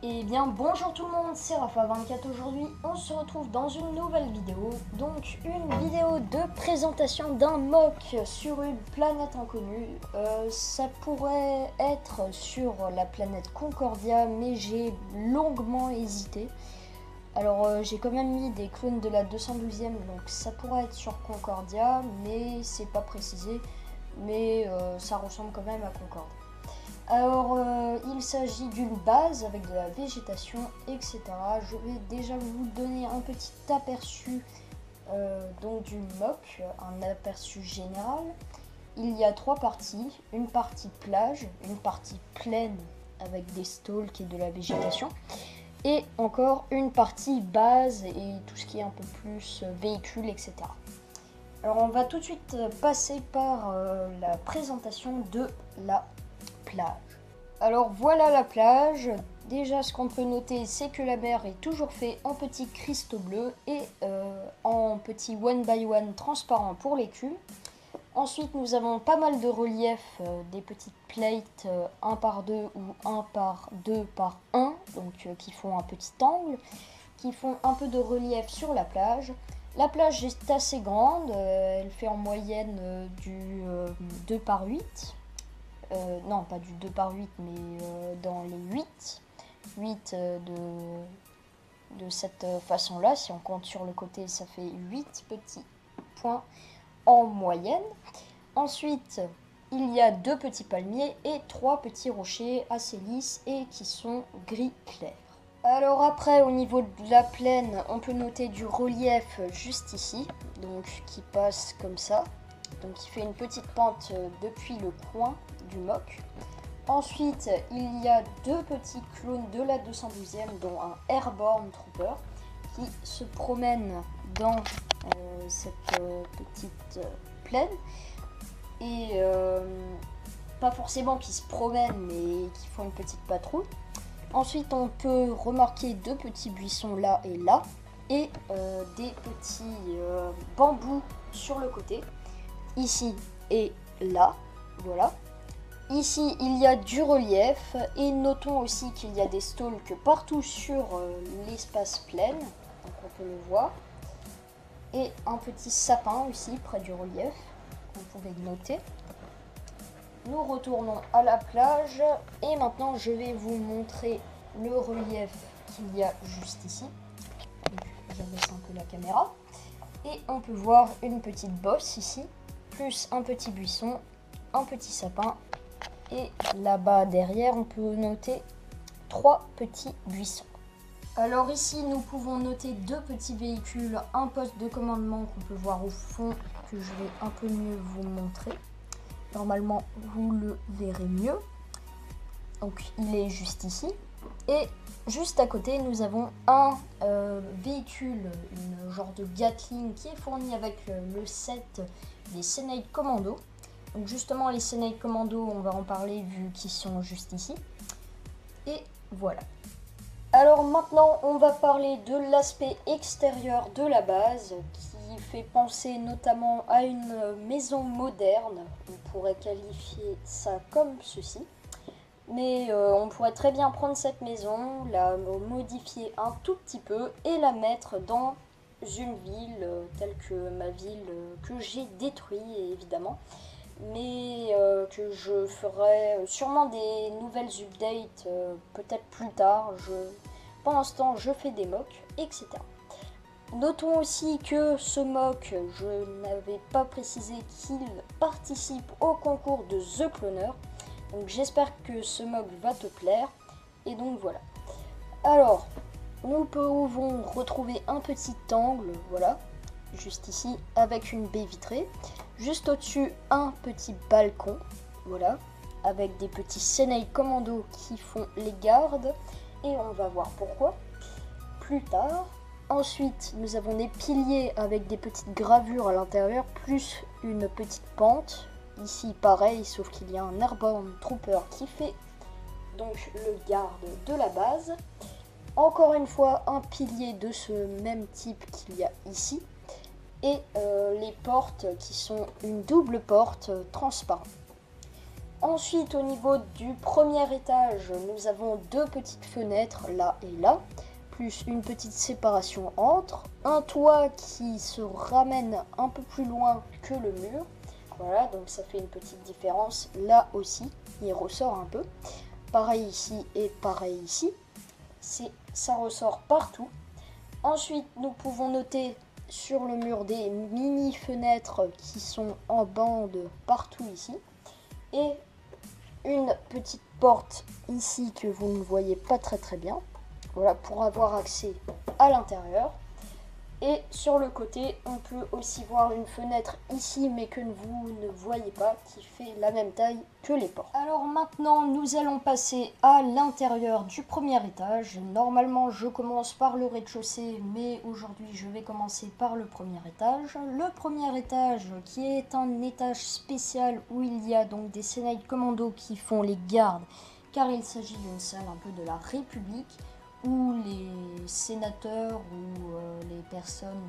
Eh bien bonjour tout le monde, c'est Rafa24. Aujourd'hui on se retrouve dans une nouvelle vidéo. Donc une vidéo de présentation d'un mock sur une planète inconnue. Ça pourrait être sur la planète Concordia, mais j'ai longuement hésité. Alors j'ai quand même mis des clones de la 212e, donc ça pourrait être sur Concordia, mais c'est pas précisé. Mais ça ressemble quand même à Concordia. Alors, il s'agit d'une base avec de la végétation, etc. Je vais déjà vous donner un petit aperçu donc du mock, un aperçu général. Il y a trois parties, une partie plage, une partie plaine avec des stalks et de la végétation, et encore une partie base et tout ce qui est un peu plus véhicule, etc. Alors, on va tout de suite passer par la présentation de la plage. Alors voilà la plage. Déjà ce qu'on peut noter c'est que la mer est toujours faite en petits cristaux bleus et en petits one by one transparents pour les culs. Ensuite nous avons pas mal de reliefs, des petites plates 1 par 2 ou 1 par 2 par 1, donc qui font un petit angle, qui font un peu de relief sur la plage. La plage est assez grande, elle fait en moyenne du 2 par 8. Non, pas du 2 par 8, mais dans les 8 de cette façon-là. Si on compte sur le côté, ça fait 8 petits points en moyenne. Ensuite, il y a 2 petits palmiers et 3 petits rochers assez lisses et qui sont gris clair. Alors après, au niveau de la plaine, on peut noter du relief juste ici, donc qui passe comme ça. Donc il fait une petite pente depuis le coin du mock. Ensuite, il y a 2 petits clones de la 212e, dont un Airborne Trooper qui se promène dans cette petite plaine. Et pas forcément qui se promènent, mais qui font une petite patrouille. Ensuite, on peut remarquer 2 petits buissons là et là, et des petits bambous sur le côté. Ici et là, voilà. Ici, il y a du relief et notons aussi qu'il y a des stalks partout sur l'espace plein, donc on peut le voir. Et un petit sapin aussi près du relief, vous pouvez noter. Nous retournons à la plage et maintenant je vais vous montrer le relief qu'il y a juste ici. Donc, j'abaisse un peu la caméra. Et on peut voir une petite bosse ici, plus un petit buisson, un petit sapin, et là-bas derrière on peut noter 3 petits buissons. Alors ici nous pouvons noter 2 petits véhicules, un poste de commandement qu'on peut voir au fond, que je vais un peu mieux vous montrer. Normalement vous le verrez mieux. Donc il est juste ici. Et juste à côté, nous avons un véhicule, une genre de Gatling qui est fourni avec le set des Senate Commando. Donc justement, les Senate Commando, on va en parler vu qu'ils sont juste ici. Et voilà. Alors maintenant, on va parler de l'aspect extérieur de la base qui fait penser notamment à une maison moderne. On pourrait qualifier ça comme ceci. Mais on pourrait très bien prendre cette maison, la modifier un tout petit peu et la mettre dans une ville telle que ma ville que j'ai détruite évidemment. Mais que je ferai sûrement des nouvelles updates peut-être plus tard. Pour l'instant je fais des mocks, etc. Notons aussi que ce mock, je n'avais pas précisé qu'il participe au concours de The Cloner. Donc j'espère que ce mock va te plaire. Et donc voilà. Alors, nous pouvons retrouver un petit angle, voilà, juste ici, avec une baie vitrée. Juste au-dessus, un petit balcon, voilà, avec des petits Senate Commando qui font les gardes. Et on va voir pourquoi plus tard. Ensuite, nous avons des piliers avec des petites gravures à l'intérieur, plus une petite pente. Ici, pareil, sauf qu'il y a un Airborne Trooper qui fait donc le garde de la base. Encore une fois, un pilier de ce même type qu'il y a ici. Et les portes qui sont une double porte transparente. Ensuite, au niveau du premier étage, nous avons deux petites fenêtres là et là, plus une petite séparation entre, un toit qui se ramène un peu plus loin que le mur. Voilà, donc ça fait une petite différence. Là aussi, il ressort un peu. Pareil ici et pareil ici. Ça ressort partout. Ensuite, nous pouvons noter sur le mur des mini fenêtres qui sont en bande partout ici. Et une petite porte ici que vous ne voyez pas très bien. Voilà, pour avoir accès à l'intérieur. Et sur le côté, on peut aussi voir une fenêtre ici, mais que vous ne voyez pas, qui fait la même taille que les portes. Alors maintenant, nous allons passer à l'intérieur du premier étage. Normalement, je commence par le rez-de-chaussée, mais aujourd'hui, je vais commencer par le premier étage. Le premier étage, qui est un étage spécial où il y a donc des Senai Commandos qui font les gardes, car il s'agit d'une salle un peu de la République, où les sénateurs ou les personnes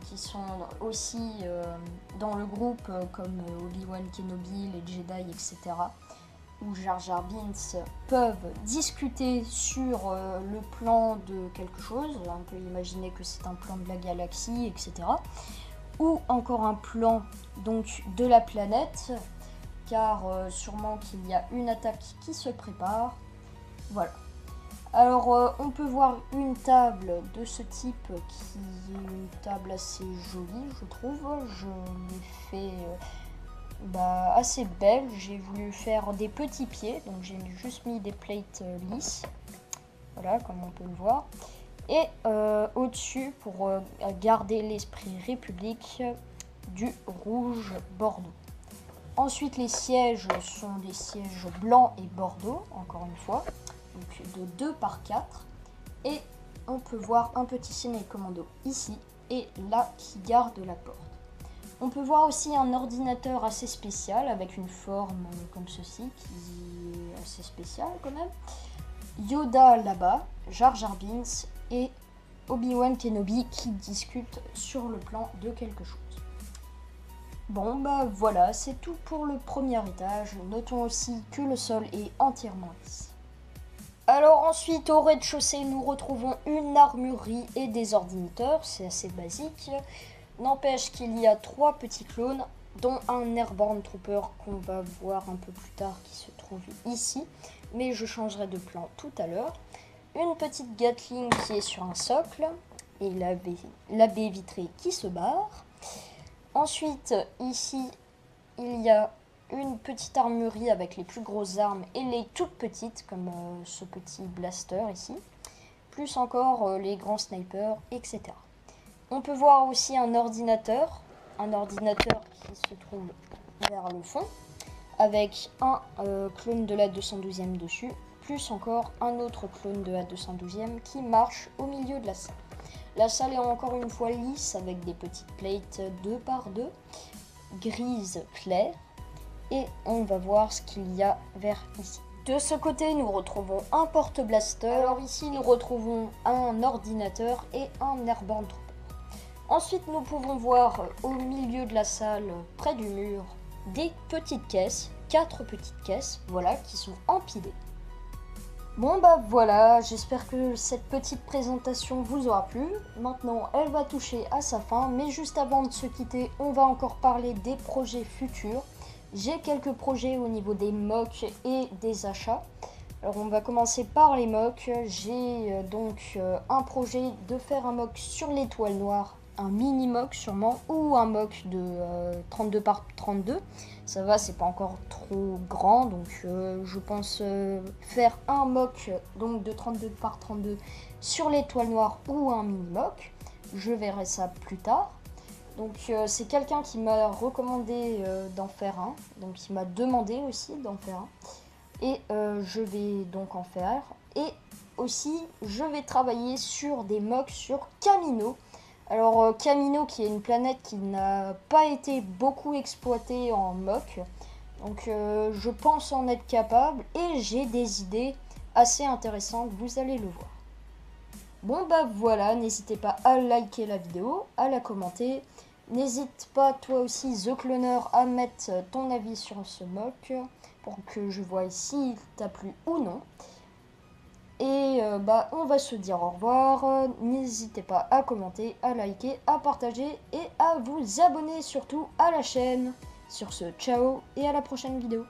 qui sont aussi dans le groupe, comme Obi-Wan Kenobi, les Jedi, etc., ou Jar Jar Binks, peuvent discuter sur le plan de quelque chose. On peut imaginer que c'est un plan de la galaxie, etc., ou encore un plan donc de la planète, car sûrement qu'il y a une attaque qui se prépare. Voilà. Alors, on peut voir une table de ce type qui est une table assez jolie, je trouve. Je l'ai fait assez belle. J'ai voulu faire des petits pieds, donc j'ai juste mis des plates lisses. Voilà, comme on peut le voir. Et au-dessus, pour garder l'esprit République, du rouge bordeaux. Ensuite, les sièges sont des sièges blancs et bordeaux, encore une fois. Donc de 2 par 4, et on peut voir un petit Senai Commando ici et là qui garde la porte. On peut voir aussi un ordinateur assez spécial avec une forme comme ceci qui est assez spéciale quand même. Yoda là-bas, Jar Jar Binks et Obi-Wan Kenobi qui discutent sur le plan de quelque chose. Bon bah voilà, c'est tout pour le premier étage. Notons aussi que le sol est entièrement lisse. Alors ensuite, au rez-de-chaussée, nous retrouvons une armurerie et des ordinateurs, c'est assez basique. N'empêche qu'il y a 3 petits clones, dont un Airborne Trooper qu'on va voir un peu plus tard qui se trouve ici, mais je changerai de plan tout à l'heure. Une petite Gatling qui est sur un socle, et la baie vitrée qui se barre. Ensuite, ici, il y a une petite armurerie avec les plus grosses armes et les toutes petites, comme ce petit blaster ici, plus encore les grands snipers, etc. On peut voir aussi un ordinateur qui se trouve vers le fond, avec un clone de la 212e dessus, plus encore un autre clone de la 212e qui marche au milieu de la salle. La salle est encore une fois lisse avec des petites plates 2 par 2, grise claire. Et on va voir ce qu'il y a vers ici. De ce côté, nous retrouvons un porte-blaster. Alors ici, nous retrouvons un ordinateur et un Airborne Trooper. Ensuite, nous pouvons voir au milieu de la salle, près du mur, des petites caisses, 4 petites caisses, voilà, qui sont empilées. Bon bah voilà, j'espère que cette petite présentation vous aura plu. Maintenant, elle va toucher à sa fin, mais juste avant de se quitter, on va encore parler des projets futurs. J'ai quelques projets au niveau des mocks et des achats. Alors on va commencer par les mocks. J'ai donc un projet de faire un mock sur l'étoile noire, un mini mock sûrement, ou un mock de 32 par 32. Ça va, c'est pas encore trop grand, donc je pense faire un mock donc de 32 par 32 sur l'étoile noire ou un mini mock. Je verrai ça plus tard. Donc c'est quelqu'un qui m'a recommandé d'en faire un, donc il m'a demandé aussi d'en faire un, et je vais donc en faire. Et aussi je vais travailler sur des mocks sur Kamino. Alors Kamino qui est une planète qui n'a pas été beaucoup exploitée en mock, donc je pense en être capable et j'ai des idées assez intéressantes, vous allez le voir. Bon bah voilà, n'hésitez pas à liker la vidéo, à la commenter. N'hésite pas toi aussi The Cloner à mettre ton avis sur ce mock pour que je vois s'il t'a plu ou non. Et on va se dire au revoir. N'hésitez pas à commenter, à liker, à partager et à vous abonner surtout à la chaîne. Sur ce, ciao et à la prochaine vidéo.